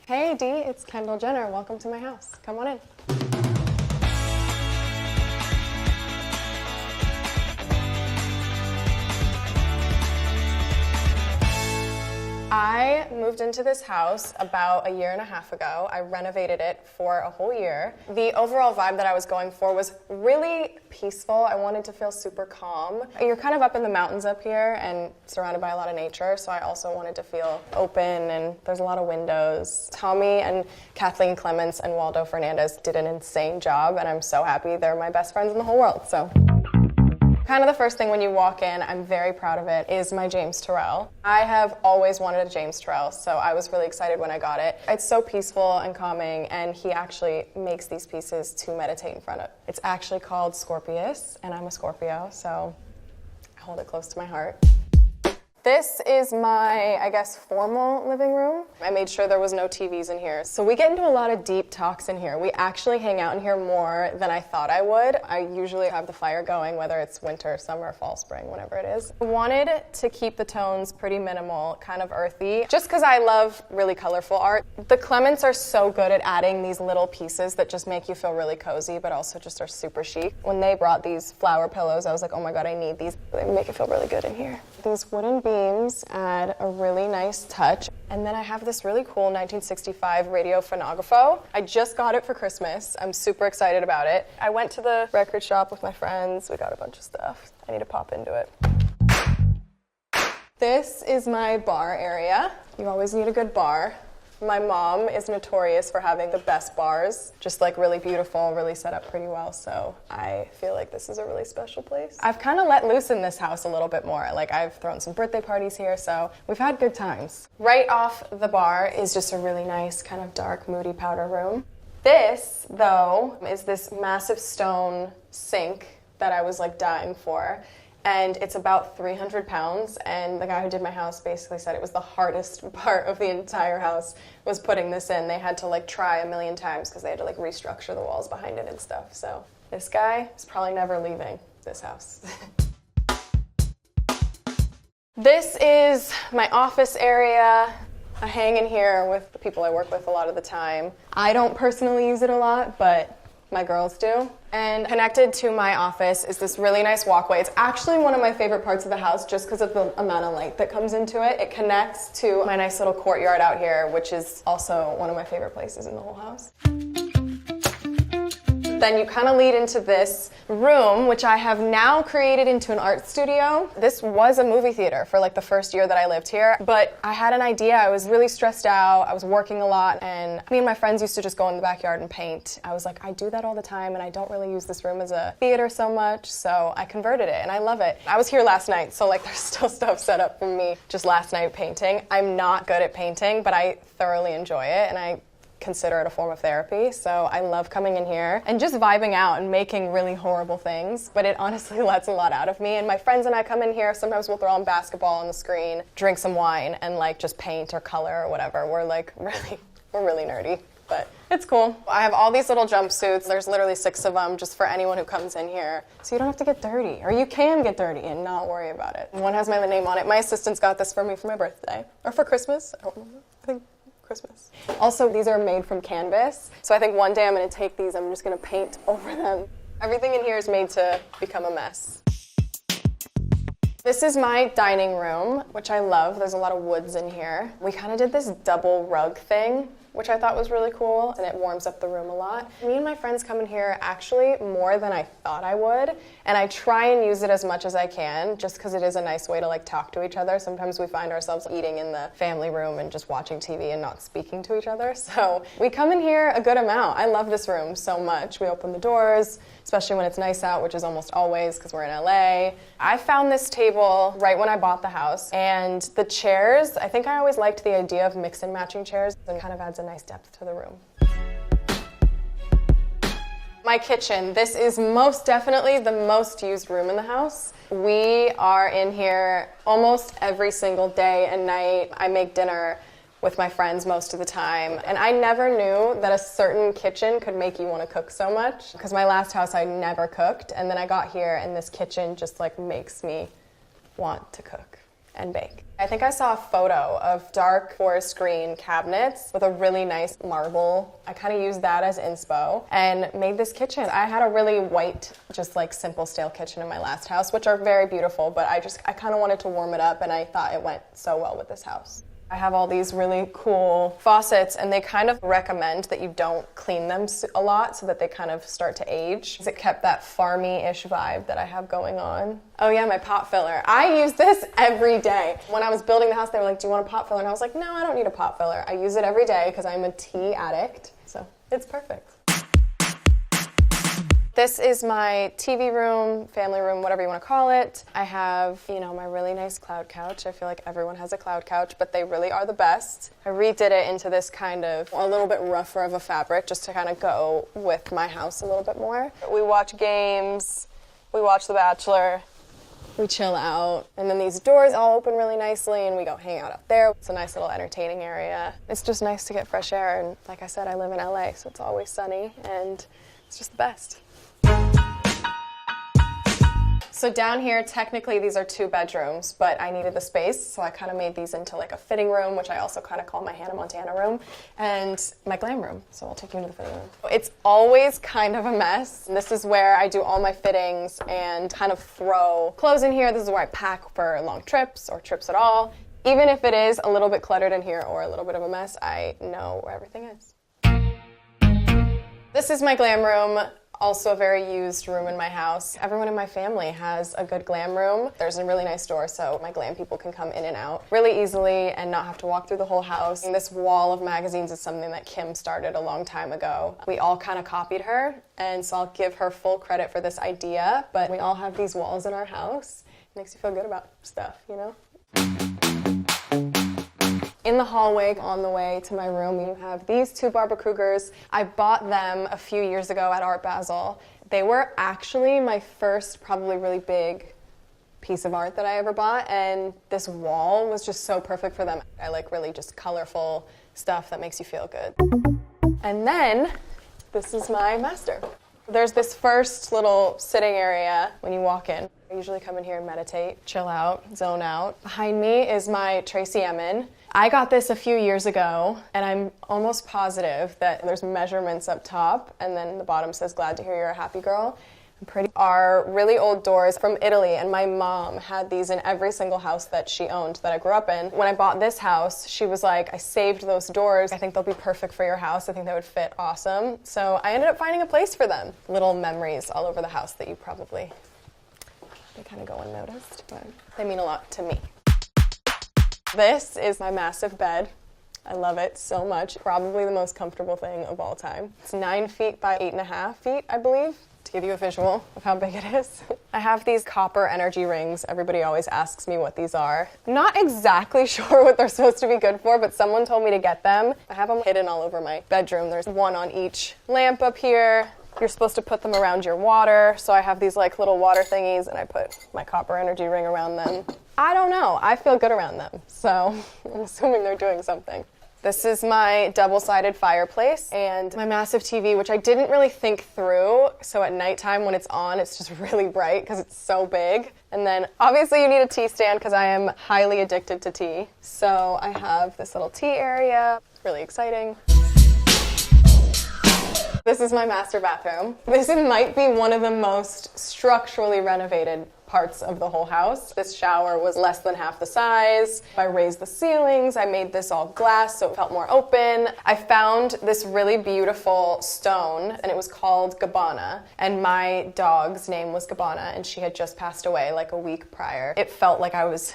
Hey Dee, it's Kendall Jenner. Welcome to my house. Come on in. I moved into this house about a year and a half ago. I renovated it for a whole year. The overall vibe that I was going for was really peaceful. I wanted to feel super calm. You're kind of up in the mountains up here and surrounded by a lot of nature, so I also wanted to feel open, and there's a lot of windows. Tommy and Kathleen Clements and Waldo Fernandez did an insane job, and I'm so happy. They're my best friends in the whole world, so. Kind of the first thing when you walk in, I'm very proud of it, is my James Turrell. I have always wanted a James Turrell, so I was really excited when I got it. It's so peaceful and calming, and he actually makes these pieces to meditate in front of. It's actually called Scorpius, and I'm a Scorpio, so I hold it close to my heart. This is my, I guess, formal living room. I made sure there was no TVs in here. So we get into a lot of deep talks in here. We actually hang out in here more than I thought I would. I usually have the fire going, whether it's winter, summer, fall, spring, whatever it is. I wanted to keep the tones pretty minimal, kind of earthy, just because I love really colorful art. The Clements are so good at adding these little pieces that just make you feel really cozy, but also just are super chic. When they brought these flower pillows, I was like, oh my God, I need these. They make you feel really good in here. These wooden beams add a really nice touch. And then I have this really cool 1965 radio phonographo. I just got it for Christmas. I'm super excited about it. I went to the record shop with my friends. We got a bunch of stuff. I need to pop into it. This is my bar area. You always need a good bar. My mom is notorious for having the best bars, just like really beautiful, really set up pretty well, so I feel like this is a really special place. I've kind of let loose in this house a little bit more. Like, I've thrown some birthday parties here, so we've had good times. Right off the bar is just a really nice kind of dark, moody powder room. This, though, is this massive stone sink that I was like dying for. And it's about 300 pounds, and the guy who did my house basically said it was the hardest part of the entire house was putting this in. They had to like try a million times because they had to like restructure the walls behind it and stuff. So this guy is probably never leaving this house. This is my office area. I hang in here with the people I work with a lot of the time. I don't personally use it a lot, but my girls do. And connected to my office is this really nice walkway. It's actually one of my favorite parts of the house just because of the amount of light that comes into it. It connects to my nice little courtyard out here, which is also one of my favorite places in the whole house. Then you kind of lead into this room, which I have now created into an art studio. This was a movie theater for like the first year that I lived here, but I had an idea. I was really stressed out. I was working a lot, and me and my friends used to just go in the backyard and paint. I was like, I do that all the time, and I don't really use this room as a theater so much, so I converted it, and I love it. I was here last night, so like there's still stuff set up for me just last night painting. I'm not good at painting, but I thoroughly enjoy it, and I consider it a form of therapy, so I love coming in here and just vibing out and making really horrible things, but it honestly lets a lot out of me. And my friends and I come in here, sometimes we'll throw on basketball on the screen, drink some wine, and like just paint or color or whatever. We're really nerdy, but it's cool. I have all these little jumpsuits. There's literally 6 of them just for anyone who comes in here, so you don't have to get dirty, or you can get dirty and not worry about it. One has my name on it. My assistants got this for me for my birthday, or for Christmas, I don't remember. I think Christmas. Also, these are made from canvas, so I think one day I'm going to take these, I'm just going to paint over them. Everything in here is made to become a mess. This is my dining room, which I love. There's a lot of woods in here. We kind of did this double rug thing, which I thought was really cool, and it warms up the room a lot. Me and my friends come in here actually more than I thought I would, and I try and use it as much as I can, just because it is a nice way to like talk to each other. Sometimes we find ourselves eating in the family room and just watching TV and not speaking to each other, so we come in here a good amount. I love this room so much. We open the doors, especially when it's nice out, which is almost always because we're in LA. I found this table right when I bought the house, and the chairs, I think I always liked the idea of mix and matching chairs, and kind of adds a nice depth to the room. My kitchen. This is most definitely the most used room in the house. We are in here almost every single day and night. I make dinner with my friends most of the time, and I never knew that a certain kitchen could make you want to cook so much, because my last house I never cooked, and then I got here and this kitchen just like makes me want to cook. and bake. I think I saw a photo of dark forest green cabinets with a really nice marble. I kind of used that as inspo and made this kitchen. I had a really white, just like simple stale kitchen in my last house, which are very beautiful, but I kind of wanted to warm it up, and I thought it went so well with this house. I have all these really cool faucets, and they kind of recommend that you don't clean them a lot so that they kind of start to age. It kept that farmy-ish vibe that I have going on. Oh yeah, my pot filler. I use this every day. When I was building the house, they were like, do you want a pot filler? And I was like, no, I don't need a pot filler. I use it every day because I'm a tea addict, so it's perfect. This is my TV room, family room, whatever you want to call it. I have, my really nice cloud couch. I feel like everyone has a cloud couch, but they really are the best. I redid it into this kind of a little bit rougher of a fabric just to kind of go with my house a little bit more. We watch games, we watch The Bachelor, we chill out, and then these doors all open really nicely and we go hang out up there. It's a nice little entertaining area. It's just nice to get fresh air, and like I said, I live in LA, so it's always sunny, and it's just the best. So down here, technically these are 2 bedrooms, but I needed the space, so I kind of made these into like a fitting room, which I also kind of call my Hannah Montana room, and my glam room. So I'll take you into the fitting room. It's always kind of a mess. This is where I do all my fittings and kind of throw clothes in here. This is where I pack for long trips or trips at all. Even if it is a little bit cluttered in here or a little bit of a mess, I know where everything is. This is my glam room. Also a very used room in my house. Everyone in my family has a good glam room. There's a really nice door, so my glam people can come in and out really easily and not have to walk through the whole house. And this wall of magazines is something that Kim started a long time ago. We all kind of copied her, and so I'll give her full credit for this idea, but we all have these walls in our house. It makes you feel good about stuff, In the hallway on the way to my room, you have these 2 Barbara Krugers. I bought them a few years ago at Art Basel. They were actually my first probably really big piece of art that I ever bought, and this wall was just so perfect for them. I like really just colorful stuff that makes you feel good. And then, this is my master. There's this first little sitting area when you walk in. I usually come in here and meditate, chill out, zone out. Behind me is my Tracy Emin. I got this a few years ago, and I'm almost positive that there's measurements up top, and then the bottom says, glad to hear you're a happy girl. Are really old doors from Italy, and my mom had these in every single house that she owned that I grew up in. When I bought this house, she was like, I saved those doors. I think they'll be perfect for your house. I think they would fit awesome. So I ended up finding a place for them. Little memories all over the house that you probably, they kind of go unnoticed, but they mean a lot to me. This is my massive bed. I love it so much. Probably the most comfortable thing of all time. It's 9 feet by 8.5 feet, I believe, to give you a visual of how big it is. I have these copper energy rings. Everybody always asks me what these are. I'm not exactly sure what they're supposed to be good for, but someone told me to get them. I have them hidden all over my bedroom. There's one on each lamp up here. You're supposed to put them around your water, so I have these like little water thingies, and I put my copper energy ring around them. I don't know, I feel good around them, so I'm assuming they're doing something. This is my double-sided fireplace and my massive TV, which I didn't really think through, so at nighttime when it's on, it's just really bright because it's so big. And then obviously you need a tea stand because I am highly addicted to tea. So I have this little tea area, it's really exciting. This is my master bathroom. This might be one of the most structurally renovated parts of the whole house. This shower was less than half the size. I raised the ceilings. I made this all glass so it felt more open. I found this really beautiful stone, and it was called Gabbana. And my dog's name was Gabbana, and she had just passed away like a week prior. It felt like I was,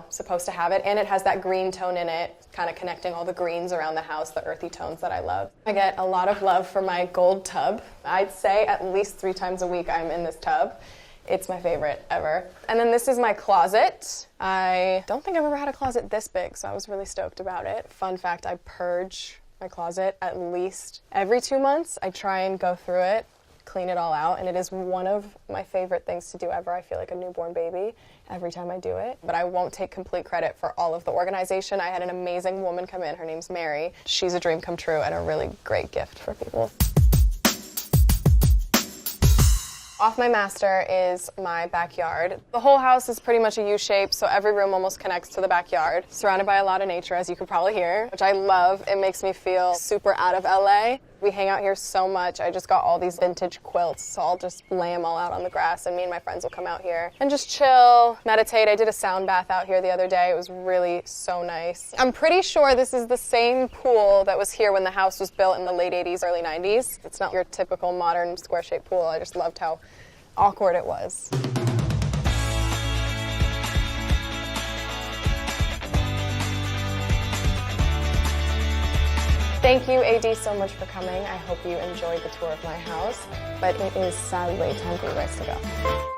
supposed to have it. And it has that green tone in it, kind of connecting all the greens around the house, the earthy tones that I love. I get a lot of love for my gold tub. I'd say at least 3 times a week I'm in this tub. It's my favorite ever. And then this is my closet. I don't think I've ever had a closet this big, so I was really stoked about it. Fun fact, I purge my closet at least every 2 months. I try and go through it, clean it all out, and it is one of my favorite things to do ever. I feel like a newborn baby every time I do it. But I won't take complete credit for all of the organization. I had an amazing woman come in. Her name's Mary. She's a dream come true and a really great gift for people. Off my master is my backyard. The whole house is pretty much a U shape, so every room almost connects to the backyard. Surrounded by a lot of nature, as you can probably hear, which I love. It makes me feel super out of LA. We hang out here so much. I just got all these vintage quilts, so I'll just lay them all out on the grass, and me and my friends will come out here and just chill, meditate. I did a sound bath out here the other day. It was really so nice. I'm pretty sure this is the same pool that was here when the house was built in the late 80s, early 90s. It's not your typical modern square-shaped pool. I just loved how awkward it was. Thank you, AD, so much for coming. I hope you enjoyed the tour of my house, but it is sadly time for you guys to go.